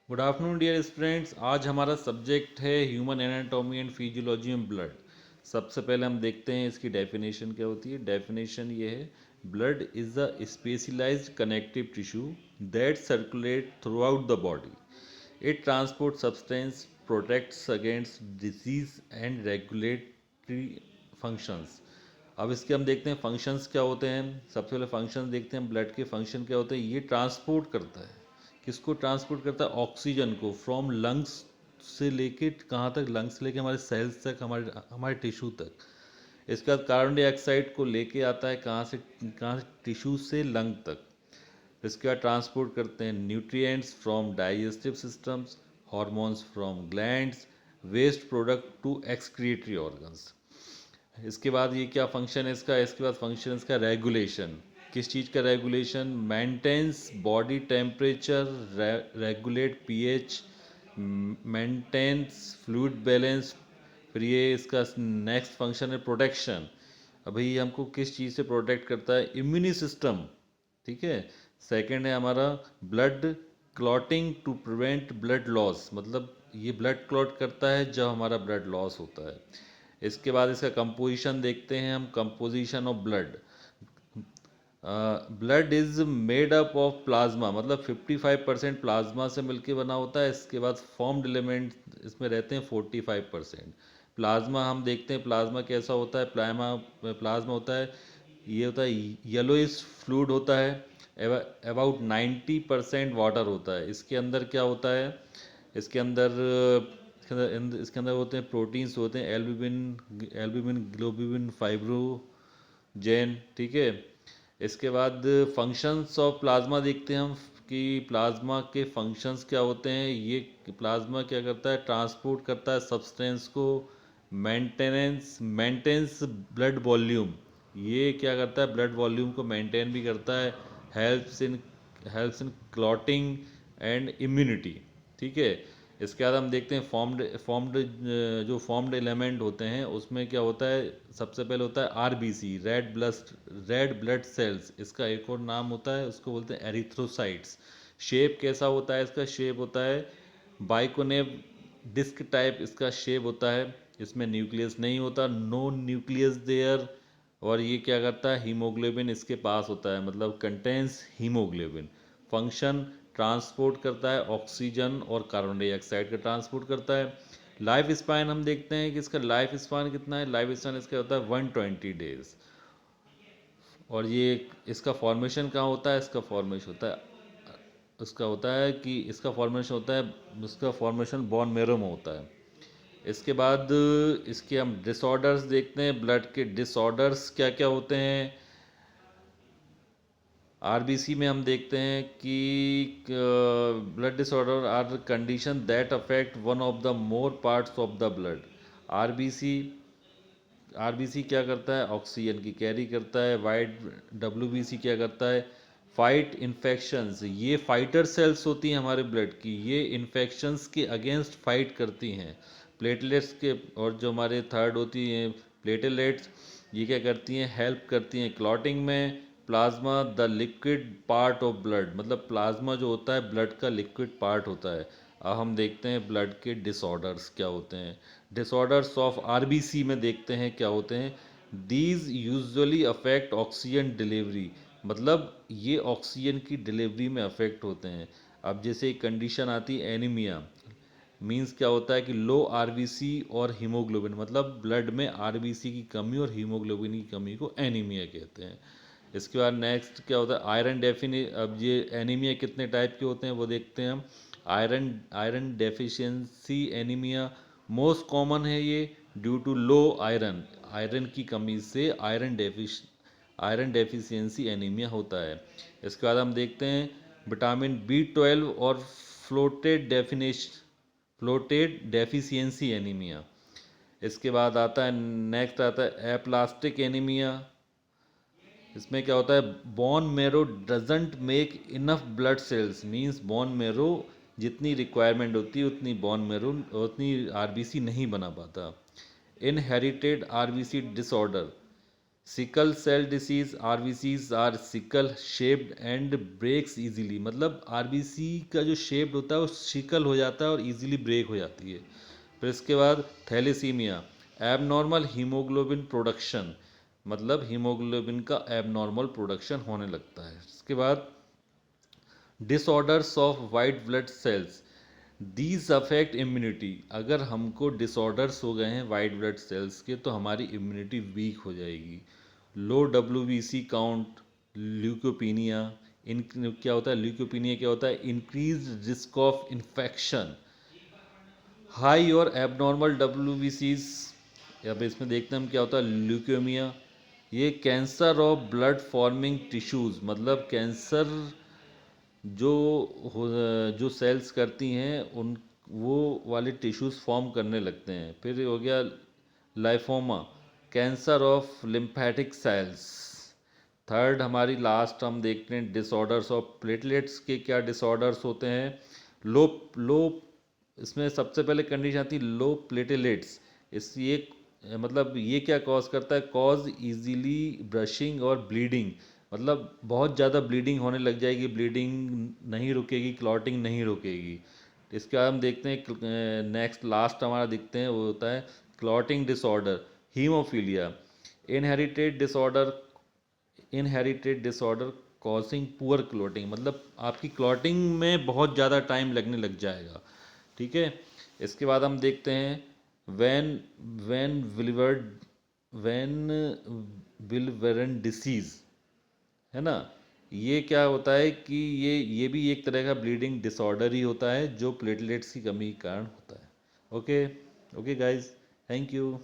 Good afternoon dear students. आज हमारा subject है human anatomy and physiology in blood. सबसे पहले हम देखते हैं इसकी डेफिनेशन क्या होती है। डेफिनेशन ये है, blood is a specialised connective tissue that circulate throughout the body. It transport substance, protects against disease and regulatory functions. अब इसके हम देखते हैं फंक्शंस क्या होते हैं। सबसे पहले फंक्शंस देखते हैं, ब्लड के फंक्शन क्या होते हैं। ये ट्रांसपोर्ट करता है, किसको ट्रांसपोर्ट करता है? ऑक्सीजन को, फ्रॉम लंग्स से लेके कहाँ तक? लंग्स से लेके हमारे सेल्स तक, हमारे हमारे टिश्यू तक। इसके बाद कार्बन डाइऑक्साइड को लेके आता है कहाँ से? टिश्यू से लंग तक। इसके बाद ट्रांसपोर्ट करते हैं nutrients from digestive systems, hormones from glands, waste product to excretory organs. इसके बाद ये क्या फंक्शन है इसका? इसके बाद फंक्शन इसका रेगुलेशन। किस चीज़ का regulation? Maintains body temperature, regulate pH, maintains fluid balance. फिर ये इसका नेक्स्ट फंक्शन है प्रोटेक्शन। अभी हमको किस चीज़ से प्रोटेक्ट करता है? Immune system. ठीक है। सेकंड है हमारा blood clotting to prevent blood loss, मतलब ये ब्लड क्लॉट करता है जब हमारा ब्लड लॉस होता है। इसके बाद इसका कंपोजिशन देखते हैं हम, composition of blood. Blood is made up of plasma, मतलब 55% प्लाज्मा से मिलके बना होता है। इसके बाद फॉर्म्ड एलिमेंट इसमें रहते हैं 45%। प्लाज्मा हम देखते हैं, प्लाज्मा कैसा होता है? प्लाज्मा प्लाज्मा होता है, ये होता है येलोइश फ्लूइड होता है। अबाउट 90% वाटर होता है। इसके अंदर क्या होता है? इसके अंदर इसके अंदर होते हैं प्रोटीन्स, होते हैं एल्ब्यूमिन, ग्लोब्यूलिन, फाइब्रोजेन। ठीक है। इसके बाद फंक्शंस ऑफ प्लाज्मा देखते हैं हम कि प्लाज्मा के फंक्शंस क्या होते हैं। ये प्लाज्मा क्या करता है? ट्रांसपोर्ट करता है सब्सटेंस को, मेंटेनेंस ब्लड वॉल्यूम। ये क्या करता है? ब्लड वॉल्यूम को मेंटेन भी करता है। Helps in clotting and immunity. ठीक है। इसके बाद हम देखते हैं फॉर्म्ड जो फॉर्म्ड एलिमेंट होते हैं उसमें क्या होता है। सबसे पहले होता है आरबीसी, रेड ब्लड सेल्स। इसका एक और नाम होता है, उसको बोलते हैं एरिथ्रोसाइट्स। शेप कैसा होता है? इसका शेप होता है बाइकोनेव डिस्क टाइप, इसका शेप होता है। इसमें न्यूक्लियस नहीं होता, नो न्यूक्लियस देयर। और ये क्या करता है? हीमोग्लोबिन इसके पास होता है, मतलब कंटेंस हीमोग्लोबिन। फंक्शन ट्रांसपोर्ट करता है ऑक्सीजन और कार्बन डाइऑक्साइड का ट्रांसपोर्ट करता है। लाइफ स्पैन हम देखते हैं कि इसका लाइफ स्पैन कितना है। लाइफ स्पैन इसका होता है 120 डेज। और ये इसका फॉर्मेशन कहाँ होता है? इसका फॉर्मेशन होता है, उसका होता है कि इसका फॉर्मेशन होता है, इसका फॉर्मेशन बोन मैरो में होता है। इसके बाद इसके हम डिसऑर्डर्स देखते हैं। ब्लड के डिसऑर्डर्स क्या क्या होते हैं? आरबीसी में हम देखते हैं कि blood disorder are condition that affect one of the more parts of the blood. RBC RBC क्या करता है? ऑक्सीजन की कैरी करता है। वाइट डब्ल्यूबीसी क्या करता है? Fight infections. ये फाइटर सेल्स होती हैं हमारे ब्लड की, ये इन्फेक्शंस के अगेंस्ट फाइट करती हैं। प्लेटलेट्स के, और जो हमारे थर्ड होती हैं प्लेटलेट्स, ये क्या करती हैं? हेल्प करती हैं क्लॉटिंग में। Plasma the liquid part of blood, मतलब प्लाज्मा जो होता है ब्लड का लिक्विड पार्ट होता है। अब हम देखते हैं ब्लड के डिसऑर्डर्स क्या होते हैं। डिसऑर्डर्स ऑफ आरबीसी में देखते हैं क्या होते हैं। These usually affect oxygen delivery, मतलब ये ऑक्सीजन की डिलीवरी में अफेक्ट होते हैं। अब जैसे एक कंडीशन आती है एनीमिया, मींस क्या होता है कि लो आरबीसी और हीमोग्लोबिन, मतलब ब्लड में आरबीसी की कमी और हीमोग्लोबिन की कमी को एनीमिया कहते हैं। इसके बाद नेक्स्ट क्या होता है? आयरन डेफिनी अब ये एनीमिया कितने टाइप के होते हैं वो देखते हैं हम। Iron deficiency anaemia most common है ये, due to low iron. Iron की कमी से आयरन डेफिशिएंसी एनीमिया होता है। इसके बाद हम देखते हैं विटामिन B12 और फ्लोटेड डेफिशिएंसी एनीमिया। इसके बाद आता है, नेक्स्ट आता है एप्लास्टिक एनीमिया। इसमें क्या होता है? Bone marrow doesn't make enough blood cells, means bone marrow जितनी रिक्वायरमेंट होती है उतनी बोन मेरो, उतनी आरबीसी नहीं बना पाता। Inherited RBC disorder, sickle cell disease RBCs are sickle shaped and breaks easily, मतलब आरबीसी का जो शेप्ड होता है वो सिकल हो जाता है और इजीली ब्रेक हो जाती है। फिर इसके बाद थैलेसीमिया, एबनॉर्मल हीमोग्लोबिन प्रोडक्शन, मतलब हीमोग्लोबिन का एबनॉर्मल प्रोडक्शन होने लगता है। इसके बाद disorders of white blood cells, these affect immunity, अगर हमको डिसऑर्डर्स हो गए हैं वाइट ब्लड सेल्स के तो हमारी इम्यूनिटी वीक हो जाएगी। लो डब्ल्यूबीसी काउंट, ल्यूकोपीनिया, इन क्या होता है ल्यूकोपीनिया, क्या होता है increase risk of infection, high और एबनॉर्मल डब्ल्यूबीसीज। अब इसमें देखते हैं हम क्या होता है ल्यूकेमिया, ये cancer of blood forming tissues, मतलब कैंसर जो जो सेल्स करती हैं उन वो वाले टिश्यूज फॉर्म करने लगते हैं। फिर हो गया lymphoma, cancer of lymphatic cells. Third हमारी लास्ट हम देखते हैं डिसऑर्डर्स ऑफ प्लेटलेट्स के क्या डिसऑर्डर्स होते हैं। लो लो इसमें सबसे पहले कंडीशन आती है लो प्लेटलेट्स। इस ये मतलब ये क्या कॉज करता है, कॉज इजीली ब्रशिंग और ब्लीडिंग, मतलब बहुत ज़्यादा ब्लीडिंग होने लग जाएगी, ब्लीडिंग नहीं रुकेगी, क्लॉटिंग नहीं रुकेगी। इसके बाद हम देखते हैं नेक्स्ट लास्ट हमारा दिखते हैं वो होता है clotting disorder, haemophilia, inherited disorder, inherited disorder causing poor clotting, मतलब आपकी क्लॉटिंग में बहुत ज़्यादा टाइम लगने लग जाएगा। ठीक है। इसके बाद हम देखते हैं वैन वैन विलवर्ड वैन विलवरन डिसीज़, है ना। ये क्या होता है कि ये भी एक तरह का ब्लीडिंग डिसऑर्डर ही होता है जो प्लेटलेट्स की कमी के कारण होता है। Okay. Okay guys, thank you.